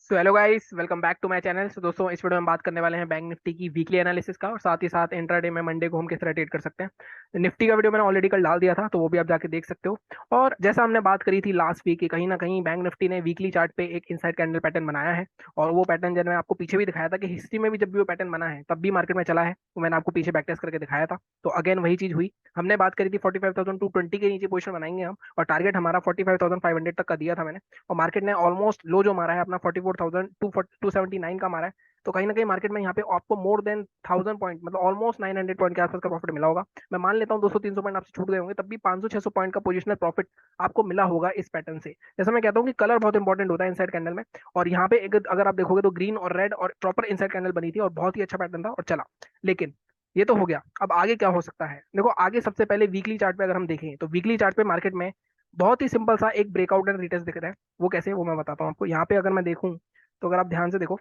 So hello guys, welcome back to my channel. So दोस्तों, इस video में बात करने वाले हैं बैंक निफ्टी की वीकली एनालिसिस का और साथ ही साथ इंट्राडे में मंडे को हम किस तरह ट्रेड कर सकते हैं। निफ्टी का वीडियो मैंने ऑलरेडी कल डाल दिया था, तो वो भी आप जाके देख सकते हो। और जैसा हमने बात करी थी लास्ट वीक की, कहीं ना कहीं बैंक निफ्टी ने वीकली चार्ट पे एक इनसाइड कैंडल पैटर्न बनाया है। और वो पैटर्न जब मैं आपको पीछे भी दिखाया था कि हिस्ट्री में भी जब भी वो पैटर्न बना है तब भी मार्केट में चला है, तो मैंने आपको पीछे बैक टेस्ट करके दिखाया था। तो अगेन वही चीज हुई। हमने बात करी थी 45,220 के नीचे पोजीशन बनाएंगे हम, और टारगेट हमारा 45,500 तक का दिया था मैंने। और मार्केट ने ऑलमोस्ट लो जो मारा है अपना 44,279 का मारा है। तो कहीं ना कहीं मार्केट में यहाँ पे आपको मोर देन 1000 पॉइंट, मतलब ऑलमोस्ट 900 पॉइंट के आसपास का प्रॉफिट मिला होगा। मैं मान लेता हूँ 200-300 पॉइंट आपसे छूट गए होंगे, तब भी 500-600 पॉइंट का पोजिशनल प्रॉफिट आपको मिला होगा इस पैटर्न से। जैसा मैं कहता हूँ कि कलर बहुत इंपॉर्टेंट होता है इनसाइड कैंडल में। और यहाँ पे अगर आप देखोगे तो ग्रीन और रेड और प्रॉपर इनसाइड कैंडल बनी थी और बहुत ही अच्छा पैटर्न था और चला। लेकिन ये तो हो गया, अब आगे क्या हो सकता है? देखो, आगे सबसे पहले वीकली चार्ट पे अगर हम देखें तो वीकली चार्ट पे मार्केट में बहुत ही सिंपल सा एक ब्रेकआउट एंड रिटेस्ट दिख रहा है। वो कैसे, वो मैं बताता हूँ आपको। यहाँ पे अगर मैं देखूँ तो अगर आप ध्यान से देखो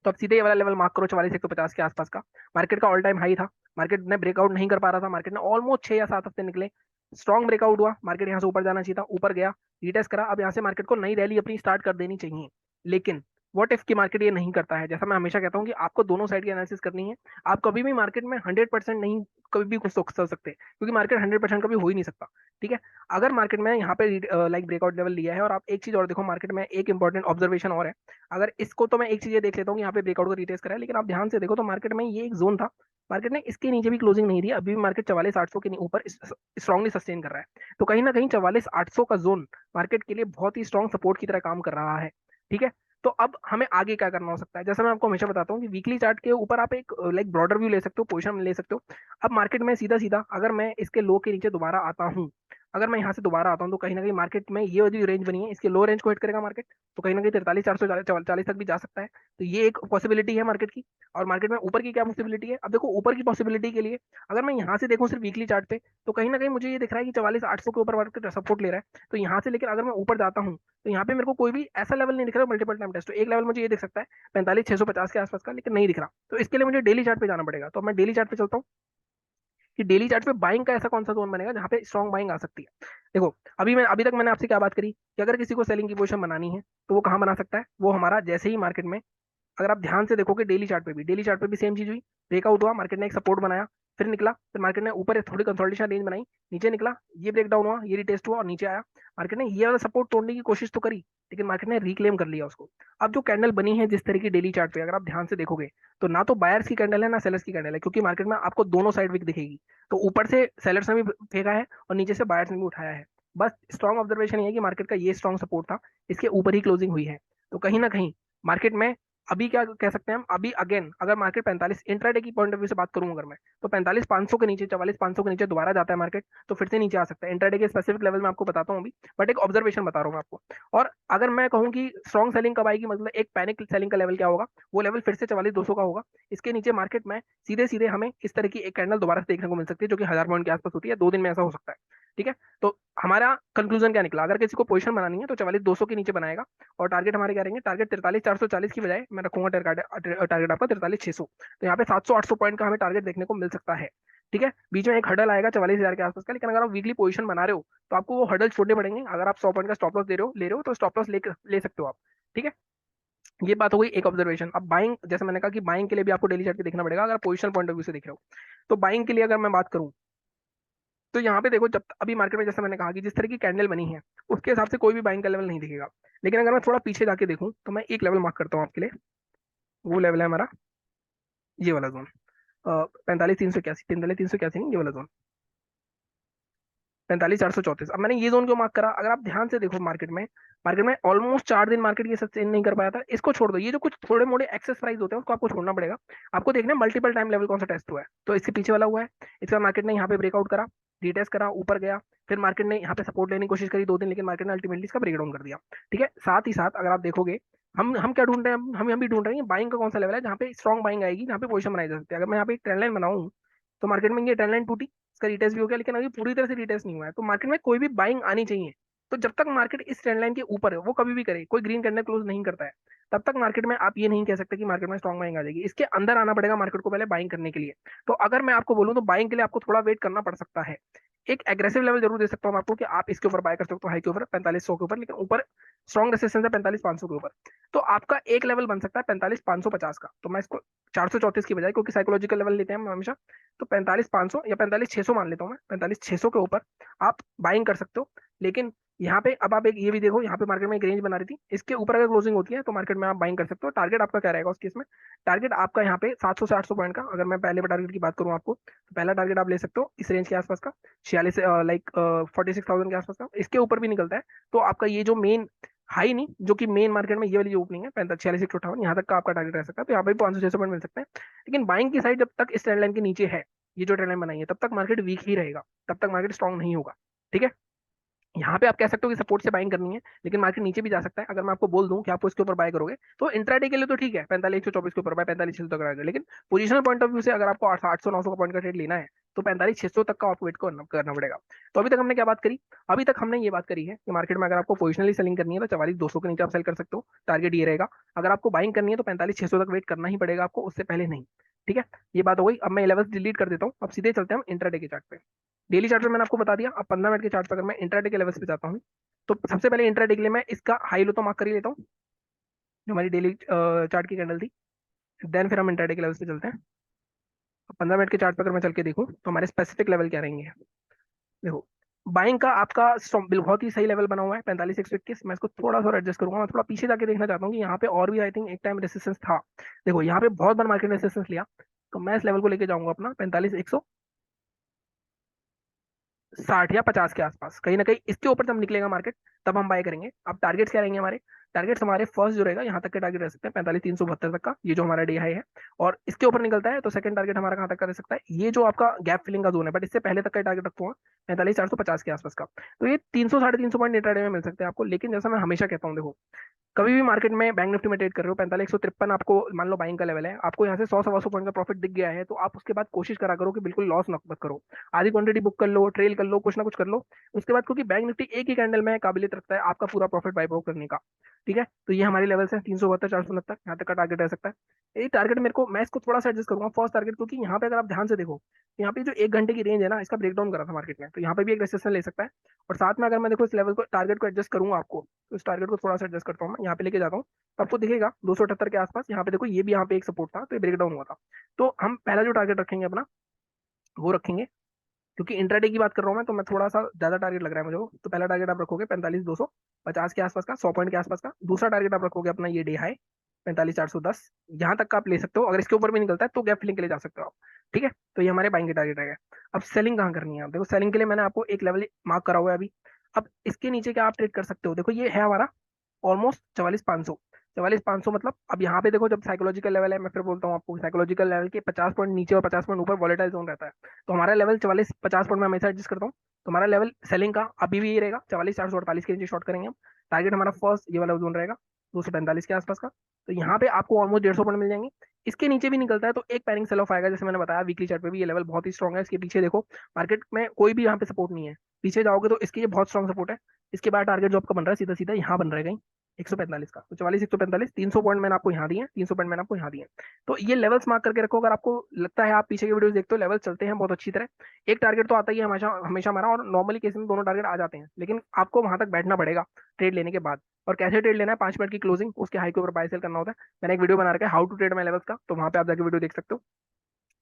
तो अब सीधे ये वाला लेवल मार्क करो 44,150 के आसपास का। मार्केट का ऑल टाइम हाई था। मार्केट ने ब्रेकआउट नहीं कर पा रहा था। मार्केट ने ऑलमोस्ट 6 या 7 हफ्ते निकले, स्ट्रॉन्ग ब्रेकआउट हुआ। मार्केट यहाँ से ऊपर जाना चाहिए था, ऊपर गया, रिटेस्ट करा। अब यहाँ से मार्केट को नई रैली अपनी स्टार्ट कर देनी चाहिए। लेकिन व्हाट इफ की मार्केट ये नहीं करता है? जैसा मैं हमेशा कहता हूँ कि आपको दोनों साइड की एनालिसिस करनी है। आप कभी भी मार्केट में 100% नहीं, कभी भी कुछ सोच सकते, क्योंकि मार्केट 100% कभी हो ही नहीं सकता। ठीक है। अगर मार्केट में यहाँ पे लाइक ब्रेकआउट लेवल लिया है, और आप एक चीज और देखो, मार्केट में एक इंपॉर्टेंट ऑब्जर्वेशन और है। अगर इसको, तो मैं एक चीज ये देख लेता हूँ कि यहाँ पे ब्रेकआउट को रिटेस्ट करा है, लेकिन आप ध्यान से देखो तो मार्केट में ये एक जोन था। मार्केट ने इसके नीचे भी क्लोजिंग नहीं दी, अभी भी मार्केट 44,800 के ऊपर स्ट्रांगली सस्टेन कर रहा है। तो कहीं ना कहीं 44,800 का जोन मार्केट के लिए बहुत ही स्ट्रांग सपोर्ट की तरह काम कर रहा है। ठीक है। तो अब हमें आगे क्या करना हो सकता है? जैसा मैं आपको हमेशा बताता हूँ कि वीकली चार्ट के ऊपर आप एक लाइक ब्रॉडर व्यू ले सकते हो, पोजिशन ले सकते हो। अब मार्केट में सीधा सीधा अगर मैं इसके लो के नीचे दोबारा आता हूँ, अगर मैं यहाँ से दोबारा आता हूँ, तो कहीं ना कहीं मार्केट में ये वाली रेंज बनी है, इसके लो रेंज को हिट करेगा मार्केट। तो कहीं ना कहीं 43,440 तक भी जा सकता है। तो ये एक पॉसिबिलिटी है मार्केट की। और मार्केट में ऊपर की क्या पॉसिबिलिटी है? अब देखो, ऊपर की पॉसिबिलिटी के लिए अगर मैं यहाँ से देखूँ सिर्फ वीकली चार्ट पे, तो कहीं ना कहीं मुझे ये दिख रहा है कि 44,800 के ऊपर मार्केट सपोर्ट ले रहा है। तो यहाँ से लेकर अगर मैं ऊपर जाता हूँ, तो यहाँ पे मेरे को कोई भी ऐसा लेवल नहीं दिख रहा मल्टीपल टाइम टेस्ट। तो एक लेवल मुझे ये दिख सकता है 45,650 के आसपास का, लेकिन नहीं दिख रहा। तो इसके लिए मुझे डेली चार्ट पे जाना पड़ेगा। तो मैं डेली चार्ट पे चलता हूँ कि डेली चार्ट पे बाइंग का ऐसा कौन सा जोन बनेगा जहाँ पे स्ट्रॉन्ग बाइंग आ सकती है। देखो, अभी तक मैंने आपसे क्या बात करी कि अगर किसी को सेलिंग की पोजीशन बनानी है तो वो कहाँ बना सकता है? वो हमारा जैसे ही मार्केट में, अगर आप ध्यान से देखोगे डेली चार्ट पे भी सेम चीज हुई। ब्रेकआउट हुआ, मार्केट ने एक सपोर्ट बनाया, फिर निकला, फिर मार्केट ने ऊपर थोड़ी कंसोलिडेशन रेंज बनाई, नीचे निकला, ये ब्रेकडाउन हुआ, ये रिटेस्ट हुआ और नीचे आया। मार्केट ने ये वाला सपोर्ट तोड़ने की कोशिश तो करी, लेकिन मार्केट ने रिक्लेम कर लिया उसको। अब जो कैंडल बनी है जिस तरह की डेली चार्ट पे, अगर आप ध्यान से देखोगे तो ना तो बायर्स की कैंडल है ना सेलर्स की कैंडल है, क्योंकि मार्केट में आपको दोनों साइड विक दिखेगी। तो ऊपर से सेलर्स ने भी फेंका है और नीचे से बायर्स ने भी उठाया है। बस स्ट्रॉन्ग ऑब्जर्वेशन ये है कि मार्केट का ये स्ट्रॉन्ग सपोर्ट था, इसके ऊपर ही क्लोजिंग हुई है। तो कहीं ना कहीं मार्केट में अभी क्या कह सकते हैं हम? अभी अगेन अगर मार्केट 45 इंट्राडे की पॉइंट ऑफ व्यू से बात करूं अगर मैं, तो 45,500 के नीचे, 44,500 के नीचे दोबारा जाता है मार्केट, तो फिर से नीचे आ सकता है। इंट्राडे के स्पेसिफिक लेवल में आपको बताता हूँ अभी, बट एक ऑब्जर्वेशन बता रहा हूँ मैं आपको। और अगर मैं कहूँ कि स्ट्रॉन्ग सेलिंग कब आएगी, मतलब एक पैनिक सेलिंग का लेवल क्या होगा, वो लेवल फिर से 44,200 का होगा। इसके नीचे मार्केट में सीधे सीधे हमें इस तरह की एक कैंडल दोबारा से देखने को मिल सकती है, जो कि 1000 पॉइंट के आसपास होती है। 2 दिन में ऐसा हो सकता है। ठीक है। तो हमारा कंक्लूजन क्या निकला? अगर किसी को पोजीशन बनानी है तो 44,200 के नीचे बनाएगा। और टारगेट हमारे क्या रहेंगे? टारगेट 43,440 की बजाय मैं रखूंगा टारगेट आपका 43,600। तो यहाँ पे 700-800 पॉइंट का हमें टारगेट देखने को मिल सकता है। ठीक है। बीच में एक हडल आएगा 44,000 के आसपास का, लेकिन अगर आप वीकली पोजीशन बना रहे हो तो आपको वो हडल छोड़ने पड़ेंगे। अगर आप 100 पॉइंट का स्टॉप लॉस ले रहे हो तो स्टॉप लॉस ले सकते हो आप। ठीक है। ये बात हो गई एक ऑब्जर्वेशन। अब बाइंग, जैसे मैंने कहा कि बाइंग के लिए भी आपको डेली चार्ट पे देखना पड़ेगा अगर पोजिशन पॉइंट ऑफ व्यू से देख रहे हो। तो बाइंग के लिए अगर मैं बात करूं, तो यहाँ पे देखो, जब अभी मार्केट में जैसे मैंने कहा कि जिस तरह की कैंडल बनी है उसके हिसाब से कोई भी बाइंग का लेवल नहीं दिखेगा। लेकिन अगर मैं थोड़ा पीछे जाके देखूं तो मैं एक लेवल मार्क करता हूँ आपके लिए। वो लेवल है हमारा ये वाला जोन, 45,381, 43,381 नहीं, ये वाला जोन 45,434। अब मैंने ये जोन क्यों मार्क करा? अगर आप ध्यान से देखो मार्केट में ऑलमोस्ट 4 दिन मार्केट ये सस्टेन नहीं कर पाया था। इसको छोड़ दो, ये जो कुछ थोड़े मोड़े एक्सेस प्राइस होते हैं उसको आपको छोड़ना पड़ेगा। आपको देखना है मल्टीपल टाइम लेवल कौन सा टेस्ट हुआ है। तो इसके पीछे वाला हुआ है। इसका मार्केट ने यहाँ पे ब्रेकआउट करा, रिटेस्ट करा, ऊपर गया, फिर मार्केट ने यहाँ पे सपोर्ट लेने की कोशिश करी 2 दिन, लेकिन मार्केट ने अल्टीमेटली इसका ब्रेकडाउन कर दिया। ठीक है। साथ ही साथ अगर आप देखोगे, हम क्या ढूंढ रहे हैं? हम भी ढूंढ रहे हैं बाइंग का कौन सा लेवल है जहाँ पे स्ट्रॉन्ग बाइंग आएगी, जहाँ पे पोजिशन बनाई जा सकती है। अगर मैं यहाँ पे एक ट्रेंड लाइन बनाऊं तो मार्केट में ये ट्रेंड लाइन टूटी, इसका रिटेस्ट भी हो गया, लेकिन अभी पूरी तरह से रिटेस्ट नहीं हुआ है। तो मार्केट में कोई भी बाइंग आनी चाहिए। तो जब तक मार्केट इस ट्रेंड लाइन के ऊपर है, वो कभी भी करे, कोई ग्रीन कैंडल क्लोज नहीं करता है, तब तक मार्केट में आप ये नहीं कह सकते कि मार्केट में स्ट्रॉन्ग बाइंग आ जाएगी। इसके अंदर आना पड़ेगा मार्केट को पहले बाइंग करने के लिए। तो अगर मैं आपको बोलूं तो बाइंग के लिए आपको थोड़ा वेट करना पड़ सकता है। एक एग्रेसिव लेवल जरूर दे सकता हूँ आपको कि आप इसके ऊपर बाय कर सकते हो, हाई के ऊपर 4500 के ऊपर, लेकिन ऊपर स्ट्रॉन्ग रेसिस्टेंस है 45,500 के ऊपर। तो आपका एक लेवल बन सकता है 45,550 का। तो मैं इसको 434 की बजाय, क्योंकि साइकोलॉजिकल लेवल लेते हैं हम हमेशा, तो 45,500 या 45,600 मान लेता हूँ मैं, 45,600 के ऊपर आप बाइंग कर सकते हो। लेकिन यहाँ पे अब आप एक ये भी देखो, यहाँ पे मार्केट में एक रेंज बना रही थी, इसके ऊपर अगर क्लोजिंग होती है तो मार्केट में आप बाइंग कर सकते हो। टारगेट आपका क्या रहेगा उस केस में? टारगेट आपका यहाँ पे 700 से 800 पॉइंट का, अगर मैं पहले टारगेट की बात करूँ आपको, तो पहला टारगेट आप ले सकते हो इस रेंज के आसपास का, 46 लाइक 46,000 के आसपास का। इसके ऊपर भी निकलता है तो आपका ये जो मेन हाई नहीं, जो कि मेन मार्केट में ये वाली जो ओपनिंग है 46,158, यहाँ तक का आपका टारगेट रह सकता है। तो यहाँ पे 500-600 पॉइंट मिल सकते हैं। लेकिन बाइंग की साइड जब तक इस ट्रेंड लाइन के नीचे है, ये जो ट्रेंड लाइन बनाई है, तब तक मार्केट वीक ही रहेगा, तब तक मार्केट स्ट्रॉन्ग नहीं होगा। ठीक है, यहाँ पे आप कह सकते हो कि सपोर्ट से बाइंग करनी है, लेकिन मार्केट नीचे भी जा सकता है। अगर मैं आपको बोल दूं कि आपको इसके ऊपर बाय करोगे, तो इंट्राडे के लिए तो ठीक है, 45,124 के ऊपर बाय, 45,600 तक रहेगा। लेकिन पोजिशनल पॉइंट ऑफ व्यू से अगर आपको 800-900 का पॉइंट का ट्रेड लेना है, तो 45,600 तक का आपको वेट करना पड़ेगा। तो अभी तक हमने क्या बात करी? अभी तक हमने ये बात करी है कि मार्केट में अगर आपको पोजिशनली सेलिंग करनी है तो 44,200 के नीचे आप सेल कर सकते हो, टारगेट ये रहेगा। अगर आपको बाइंग करनी है तो 45,600 तक वेट करना ही पड़ेगा आपको, उससे पहले नहीं। ठीक है, ये बात हो गई। अब मैं लेवल्स डिलीट कर देता हूँ, अब सीधे चलते हैं हम इंट्राडे के चार्ट पे। डेली चार्ट पे मैंने आपको बता दिया। अब 15 मिनट के चार्ट पे अगर मैं इंट्राडे के लेवल्स पे जाता हूँ, तो सबसे पहले इंट्राडे के लिए मैं इसका हाई लो तो मार्क कर ही लेता हूँ, जो हमारी डेली चार्ट की कैंडल थी। देन फिर हम इंट्राडे के लेवल्स पे चलते हैं। 15 मिनट के चार्ट पे अगर मैं चल के देखूँ तो हमारे स्पेसिफिक लेवल क्या रहेंगे? देखो, बाइंग का आपका बहुत ही सही लेवल बना हुआ है 45,121। मैं इसको थोड़ा सा एडजस्ट करूंगा, मैं थोड़ा पीछे जाके देखना चाहता हूँ कि यहाँ पे और भी आई थिंक एक टाइम रेसिस्टेंस था। देखो यहाँ पे बहुत बार मार्केट रेसिस्टेंस लिया, तो मैं इस लेवल को लेके जाऊंगा अपना 45,160 या 50 के आसपास, कहीं ना कहीं इसके ऊपर जब निकलेगा मार्केट, तब हम बाय करेंगे। अब टारगेट्स क्या रहेंगे हमारे? टारगेट्स हमारे फर्स्ट जो रहेगा, यहाँ तक के टारगेट रह सकते हैं 45,372 तक का, ये जो हमारा डे हाई है। और इसके ऊपर निकलता है तो सेकंड टारगेट हमारा कहाँ तक का रह सकता है? ये जो आपका गैप फिलिंग का जोन है, बट इससे पहले तक का टारगेट रखूंगा 45,450 के आसपास का। तो ये 300-350 पॉइंट इंट्राडे में मिल सकते हैं आपको। लेकिन जैसा मैं हमेशा कहता हूँ, देखो, कभी भी मार्केट में बैंक निफ्टी में ट्रेड कर रहे हो, 45,153 आपको मान लो बाइंग का लेवल है, आपको यहाँ से 100-125 पॉइंट का प्रॉफिट दिख गया है, तो आप उसके बाद कोशिश करा करो कि बिल्कुल लॉस मत करो। आधी क्वांटिटी बुक कर लो, ट्रेल कर लो, कुछ ना कुछ कर लो उसके बाद, क्योंकि बैंक निफ्टी एक ही कैंडल में काबिलियत रखता है आपका पूरा प्रॉफिट बाई आउट करने का। ठीक है, तो ये हमारी लेवल्स है 372, 469, यहाँ तक का टारगेट रह सकता है। ये टारगेट मेरे को, मैं इसको थोड़ा सा एडजस्ट करूंगा फर्स्ट टारगेट, क्योंकि यहाँ पे अगर आप ध्यान से देखो, यहाँ पे जो 1 घंटे की रेंज है ना, इसका ब्रेकडाउन करा था मार्केट में, तो यहाँ पे भी एक रेसिस्टेंस ले सकता है। और साथ में अगर मैं देखो इस लेवल को, टारगेट को एडजस्ट करूंगा आपको, तो इस टारगेट को थोड़ा सा एडजस्ट करता हूँ, मैं यहाँ पे लेके जाता हूँ, तो आपको दिखेगा 278 के आसपास। यहाँ पे देखो, ये भी यहाँ पे एक सपोर्ट था, तो ये ब्रेकडाउन हुआ था। तो हम पहला जो टारगेट रखेंगे अपना, वो रखेंगे, क्योंकि इंट्राडे की बात कर रहा हूँ मैं, तो मैं थोड़ा सा ज्यादा टारगेट लग रहा है मुझे वो। तो पहला टारगेट आप रखोगे 45,250 के आसपास का, 100 पॉइंट के आसपास का। दूसरा टारगेट आप रखोगे अपना ये डे हाई 45,410, यहाँ तक का आप ले सकते हो। अगर इसके ऊपर भी निकलता है तो गैप फिलिंग के लिए जा सकते हो आप। ठीक है, तो ये हमारे बाइंग के टारगेट रहेगा। अब सेलिंग कहाँ करनी है? आप देखो, सेलिंग के लिए मैंने आपको एक लेवल मार्क करा हुआ है अभी। अब इसके नीचे क्या आप ट्रेड कर सकते हो? देखो, ये है हमारा ऑलमोस्ट 44,500। 44,500 मतलब, अब यहाँ पे देखो, जब साइकोलॉजिकल लेवल है, मैं फिर बोलता हूँ आपको, साइकोलॉजिकल लेवल के 50 पॉइंट नीचे और 50 पॉइंट ऊपर वॉलेटाइल जोन रहता है। तो हमारा लेवल 44-50 पॉइंट में हमेशा एडजस्ट करता हूँ। तो हमारा लेवल सेलिंग का अभी भी ये रहेगा, 44,448 के नीचे शॉर्ट करेंगे हम। टारगेट हमारा फर्स्ट ये वाला जोन रहेगा 245 के आसपास का। तो यहाँ पे आपको ऑलमोस्ट 150 पॉइंट मिल जाएंगे। इसके नीचे भी निकलता है तो एक पैरिंग सेल ऑफ आएगा, जैसे मैंने बताया वीकली चार्ट पे भी ये लेवल बहुत ही स्ट्रॉग है। इसके पीछे देखो, मार्केट में कोई भी यहाँ पे सपोर्ट नहीं है, पीछे जाओगे तो इसके ये बहुत स्ट्रॉन्ग सपोर्ट है। इसके बाद टारगेट जो आपका बन रहा है सीधा सीधा यहाँ बन रहा है कहीं 145 का। तो 44,145, 300 पॉइंट मैंने आपको यहाँ दिए हैं, 300 पॉइंट मैंने आपको यहाँ दिए हैं। तो ये लेवल्स मार्क करके रखो। अगर आपको लगता है, आप पीछे के वीडियोस देखते हो, लेवल चलते हैं बहुत अच्छी तरह, एक टारगेट तो आता ही है हमेशा हमेशा हमारा, और नॉर्मली केस में दोनों टारगेट आ जाते हैं, लेकिन आपको वहां तक बैठना पड़ेगा ट्रेड लेने के बाद। और कैसे ट्रेड लेना है? 5 मिनट की क्लोजिंग, उसके हाई के ऊपर बाय सेल करना होता है। मैंने एक वीडियो बना रखा है how to trade my levels का, तो वहां पे आप जाके वीडियो देख सकते हो।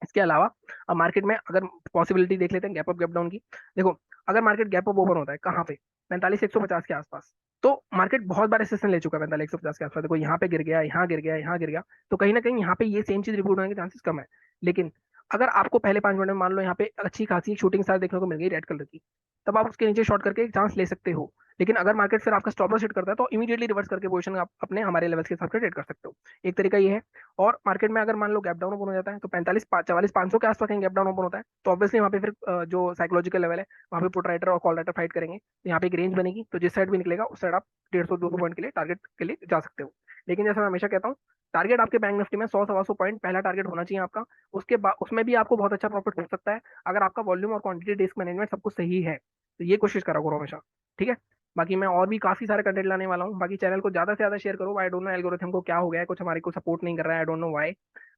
इसके अलावा अब मार्केट में अगर पॉसिबिलिटी देख लेते हैं गैप अप गैप डाउन की। देखो, अगर मार्केट गैप अप ओपन होता है कहाँ पे? 45,150 के आसपास। तो मार्केट बहुत बार रेसिस्टेंस ले चुका है 45,150 के आसपास। देखो, यहाँ पे गिर गया, यहाँ गिर गया, यहाँ गिर गया। तो कहीं ना कहीं यहाँ पे ये सेम चीज रिपीट होने के चांसेस कम है। लेकिन अगर आपको पहले 5 मिनट में मान लो यहाँ पे अच्छी खासी शूटिंग स्टार देखने को मिल गई रेड कलर की, तब आप उसके नीचे शॉर्ट करके एक चांस ले सकते हो। लेकिन अगर मार्केट फिर आपका स्टॉप लॉस हिट करता है, तो इमीडिएटली रिवर्स करके पोजीशन आप अपने हमारे लेवल्स के हिसाब से ट्रेड कर सकते हो। एक तरीका ये है। और मार्केट में अगर मान लो गैप डाउन ओपन हो जाता है, तो 44,500 के आसपास कहीं गैप डाउन ओपन होता है, तो ऑब्वियसली वहाँ पे फिर जो साइकोलॉजिकल लेवल है, वहाँ पे पुट राइटर और कॉल राइटर फाइट करेंगे। तो यहाँ पे एक रेंज बनेगी, तो जिस साइड भी निकलेगा उस साइड आप 150-200 पॉइंट के लिए टारगेट के लिए जा सकते हो। लेकिन जैसा मैं हमेशा कहता हूँ, टारगेट आपके बैंक निफ्टी में 100-125 पॉइंट पहला टारगेट होना चाहिए आपका। उसके बाद उसमें भी आपको बहुत अच्छा प्रॉफिट हो सकता है, अगर आपका वॉल्यूम और क्वांटिटी रिस्क मैनेजमेंट सब कुछ सही है। तो ये कोशिश करा करो हमेशा। ठीक है, बाकी मैं और भी काफी सारे कंटेंट लाने वाला हूँ। बाकी चैनल को ज्यादा से ज्यादा शेयर करो। आई डोंट नो एल्गोरिथम को क्या हो गया है, कुछ हमारे को सपोर्ट नहीं कर रहा है, I don't know why,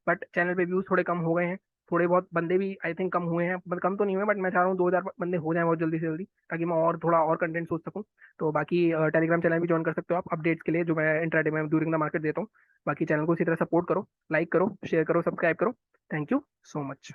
but channel पे व्यूज थोड़े कम हो गए हैं। थोड़े बहुत बंदे भी आई थिंक कम हुए हैं, मतलब कम तो नहीं हुए, बट मैं चाह रहा हूँ 2,000 बंदे हो जाएं बहुत जल्दी से जल्दी, ताकि मैं और थोड़ा और कंटेंट सोच सकूँ। तो बाकी टेलीग्राम चैनल भी ज्वाइन कर सकते हो आप अपडेट्स के लिए, जो मैं इंट्राडे में ड्यूरिंग द मार्केट देता हूँ। बाकी चैनल को इसी तरह सपोर्ट करो, लाइक करो, शेयर करो, सब्सक्राइब करो। Thank you so much.